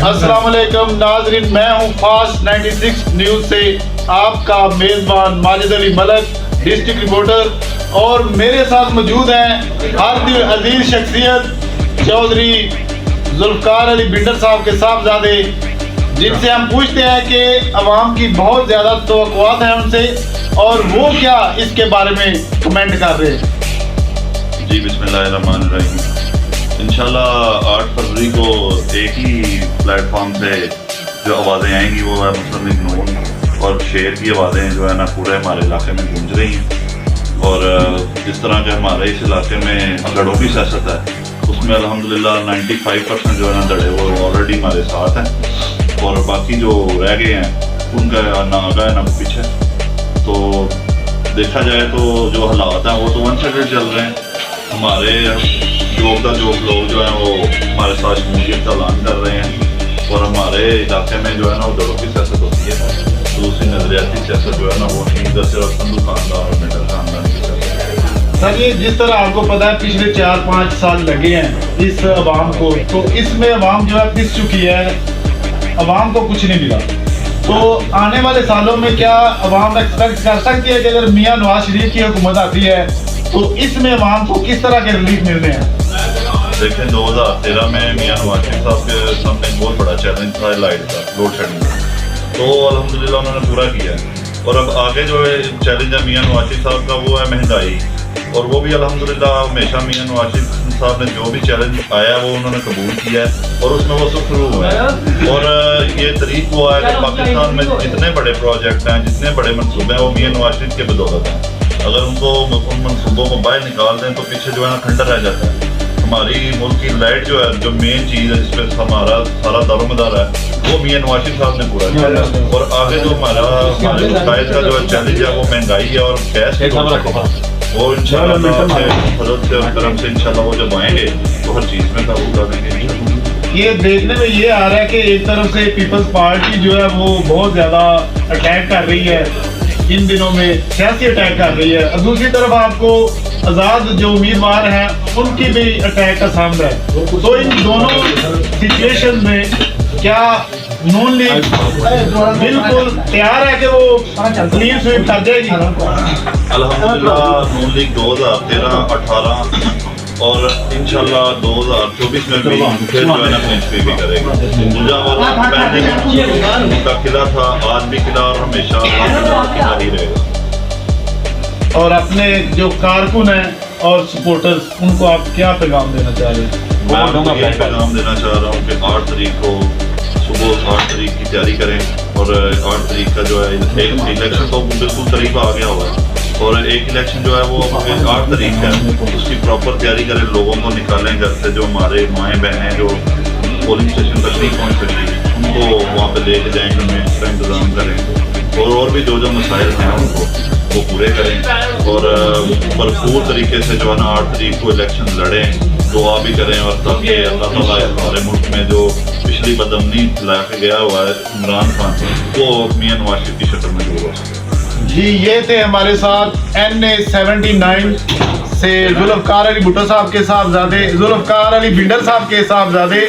अस्सलाम वालेकुम नाजरीन, मैं हूं फास्ट 96 न्यूज़ से आपका मेज़बान माजिद अली मलक, डिस्ट्रिक्ट रिपोर्टर। और मेरे साथ मौजूद हैं हर दिल अजीज शख्सियत चौधरी जुल्फ़कार अली बिंडर साहब के साहबजादे, जिनसे हम पूछते हैं कि अवाम की बहुत ज़्यादा तवक्कुआत हैं उनसे, और वो क्या इसके बारे में कमेंट कर रहे हैं। जी बिस्मिल्लाहिर्रहमानिर्रहीम। इंशाल्लाह 8 फरवरी को एक ही प्लेटफॉर्म से जो आवाज़ें आएंगी वो है मुस्लिम लीग नून और शेर की आवाज़ें जो है ना पूरे हमारे इलाके में गूंज रही हैं। और जिस तरह के हमारे इस इलाके में लड़ों की सियासत है उसमें अल्हम्दुलिल्लाह 95% जो है ना दड़े वो ऑलरेडी हमारे साथ हैं, और बाकी जो रह गए हैं उनका ना आगा है ना पीछे। तो देखा जाए तो जो हालात हैं वो तो वन साइडेड चल रहे हैं। हमारे जोक लोग जो हैं वो हमारे साथ शमूलियत का ऐलान कर रहे हैं, और हमारे इलाके में जो है ना वो दड़ों की सियासत होती है। तो दूसरी नजरियाती सियासत जो है ना वो नहीं, इधर सिर्फ संधू खानदान और मिडल खानदान की सियासत। सर ये जिस तरह आपको पता है पिछले 4-5 साल लगे हैं इस अवाम को, तो इसमें अवाम जो है पिस चुकी है, अवाम को कुछ नहीं मिला। तो आने वाले सालों में क्या अवाम एक्सपेक्ट कर सकती है कि अगर मियाँ नवाज शरीफ की हुकूमत आती है तो इसमें अवाम को किस तरह के रिलीफ मिलने हैं? देखें 2013 में मियाँ नवाज शरीफ साहब के सामने एक बहुत बड़ा चैलेंज था लाइट का, लोड शेडिंग का, तो अल्हम्दुलिल्लाह उन्होंने पूरा किया है। और अब आगे जो है चैलेंज है मियाँ नवाज शरीफ साहब का वो है महंगाई, और वो भी अल्हम्दुलिल्लाह हमेशा मियाँ नवाज शरीफ साहब ने जो भी चैलेंज आया वो उन्होंने कबूल किया है और उसमें वो सुखरू हुआ है। और ये तरीक हुआ है कि पाकिस्तान में जितने बड़े प्रोजेक्ट हैं, जितने बड़े मनसूबे हैं वो मियाँ नवाज शरीफ के बदौलत हैं। अगर उनको उन मनसूबों को बाहर निकाल दें तो पीछे जो है ना खंडर रह जाता है। हमारी मुल्क की लाइट जो है, जो मेन चीज़ है जिस पर हमारा सारा दारोमदार है, वो मियाँ नवाज शरीफ साहब ने पूरा किया। और आगे जो हमारे कायद का जो है चैलेंज है वो महंगाई है और गैस की वो इंशाल्लाह फजल से और करम से इंशाल्लाह वो जब आएंगे तो हर चीज़ में काबू कर देंगे। ये देखने में ये आ रहा है कि एक तरफ से पीपल्स पार्टी जो है वो बहुत ज़्यादा अटैक कर रही है, इन दिनों में सियासी अटैक कर रही है, और दूसरी तरफ आपको आज़ाद जो उम्मीदवार हैं उनकी भी अटैक का सामना है। तो इन दोनों सिचुएशन में क्या नून लीग बिल्कुल तैयार है कि वो क्लीन स्वीप कर जाएगी? अल्हम्दुलिल्लाह नून लीग 2013, 18 और इंशाल्लाह 2024 में भी फिर जो है ना क्लीन स्वीप भी करेगी। मुजावरा पहले का किला था, आज भी किला और हमेशा किला ही रहेगा। और अपने जो कारकुन हैं और सपोर्टर्स उनको आप क्या पैगाम देना चाह रहे हैं? मैं उनको ये पैगाम देना चाह रहा हूँ कि 8 तारीख को सुबह 8 तारीख की तैयारी करें, और 8 तारीख का जो है एक इलेक्शन तो बिल्कुल करीब आ गया हुआ है, और एक इलेक्शन जो है वो 8 तारीख है, उसकी प्रॉपर तैयारी करें। लोगों को निकालें घर से, जो हमारे माएँ बहनें जो पोलिंग स्टेशन तक नहीं पहुँच सकती उनको वहाँ पे लेके जाएंगे, उनमें इसका इंतज़ाम करें, और भी जो मसाइल हैं उनको वो पूरे करें, और भरपूर तरीके से जो है ना 8 तारीख को इलेक्शन लड़ें, दुआ भी करें, और ताकि अल्लाह ताला हमारे मुल्क में जो पिछली बदअमनी ला के गया हुआ है इमरान खान वो मियाँ नवाज शरीफ की शक्ल में दूर हो सके। जी ये थे हमारे साथ NA 79 से जुल्फ़कार अली भुट्टो साहब के साहबजादे, जुल्फ़कार अली बिंडर साहब के साहबजादे,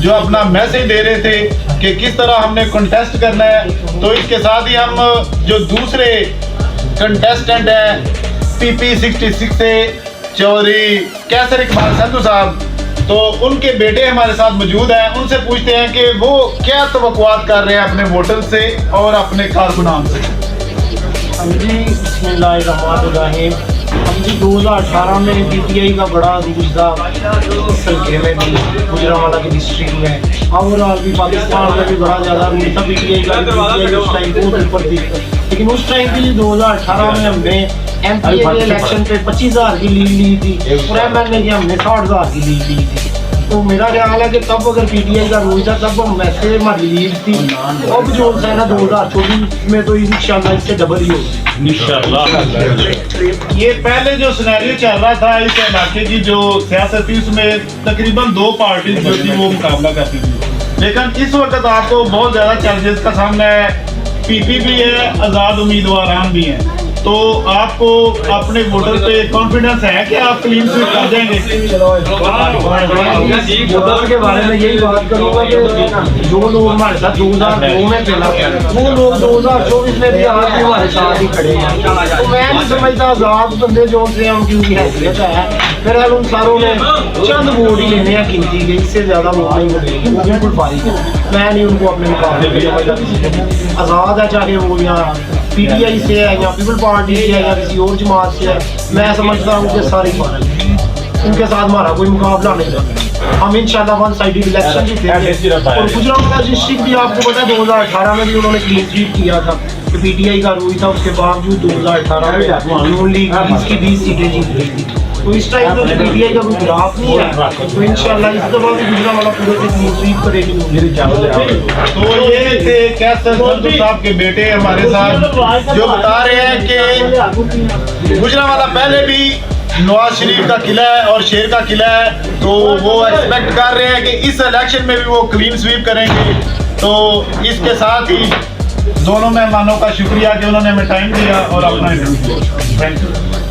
जो अपना मैसेज दे रहे थे कि किस तरह हमने कंटेस्ट करना है। तो इसके साथ ही हम जो दूसरे कंटेस्टेंट है PP 66 से चौधरी कैसर इकबाल संधू साहब, तो उनके बेटे हमारे साथ मौजूद हैं। उनसे पूछते हैं कि वो क्या तवक्कुआत कर रहे हैं अपने वोटर से और अपने कारकुनान से। जी बिस्मिल्लाहिर्रहमानिर्रहीम। हम जी 2018 में PTI का बड़ा रूज था इस हल्के में भी, गुजरांवाला के डिस्ट्रिक्ट में, ओवरऑल भी पाकिस्तान में भी बड़ा ज़्यादा रूज था PTI का। PTI उस टाइम बहुत ऊपर थी, लेकिन उस टाइम की 2018 में हमने MPA के इलेक्शन पे 25,000 की लीड ली थी, और MLA की हमने 60,000 की लीड ली थी। तो मेरा ख्याल है कि तब अगर PTI का रूल था तब हम वैसे हमारी लीड थी। अब जो है ना 2024 में तो इंशाल्लाह इससे डबल ही होगी इंशाल्लाह। ये पहले जो सिनेरियो चल रहा था इस इलाके की जो सियासत थी उसमें तकरीबन 2 पार्टी जो थी वो मुकाबला करती थी, लेकिन इस वक्त आपको बहुत ज़्यादा चैलेंजेस का सामना है। PP भी है, आज़ाद उम्मीदवार भी हैं। تو آپ کو اپنے ووٹر پہ کانفیڈنس ہے کہ آپ کلین سویپ کر جائیں گے؟ ووٹر کے بارے میں یہی بات کروں گا کہ جو لوگ ہمارے ساتھ 2002 میں پہلا وہ لوگ 2024 میں بھی آج بھی ہمارے ساتھ ہی کھڑے ہیں. تو میں نہیں سمجھتا آزاد بندے جو سے ان کی حیثیت ہے پھر ان ساروں نے چند ووٹ ہی لینے ہیں گنتی کے، اس سے زیادہ ووٹ نہیں ملے، وہ بالکل فارغ ہے. میں نہیں ان کو اپنے مقابلے میں سمجھتا کسی کو. آزاد ہے چاہے وہ یا پی ٹی آئی سے ہے یا پیپل پارٹی سے ہے یا کسی اور جماعت سے ہے، میں سمجھتا ہوں کہ سارے فارغ ہیں، ان کے ساتھ ہمارا کوئی مقابلہ نہیں رہتا. ہم انشاءاللہ ون سائڈڈ الیکشن جیتیں گے. اور گجرات ڈسٹرکٹ بھی آپ کو پتا ہے 2018 میں بھی انہوں نے کلین سویپ کیا تھا کہ پی ٹی آئی کا روئی تھا، اس کے باوجود 2018 میں نون لیگ 20 کی 20 سیٹیں جیت گئی تھی. تو اس ٹائم میں پی ٹی آئی کا کوئی گراف نہیں ہے، تو انشاءاللہ اس دفعہ بھی گجرات والا پورے سے کلین سویپ کرے گی. تو یہ تھے کیسر سندھو صاحب کے بیٹے ہمارے ساتھ جو بتا رہے ہیں کہ گجرانوالہ پہلے بھی نواز شریف کا قلعہ ہے اور شیر کا قلعہ ہے، تو وہ ایکسپیکٹ کر رہے ہیں کہ اس الیکشن میں بھی وہ کلین سویپ کریں گے. تو اس کے ساتھ ہی دونوں مہمانوں کا شکریہ کہ انہوں نے ہمیں ٹائم دیا اور اپنا انٹرویو دیا. Thank you.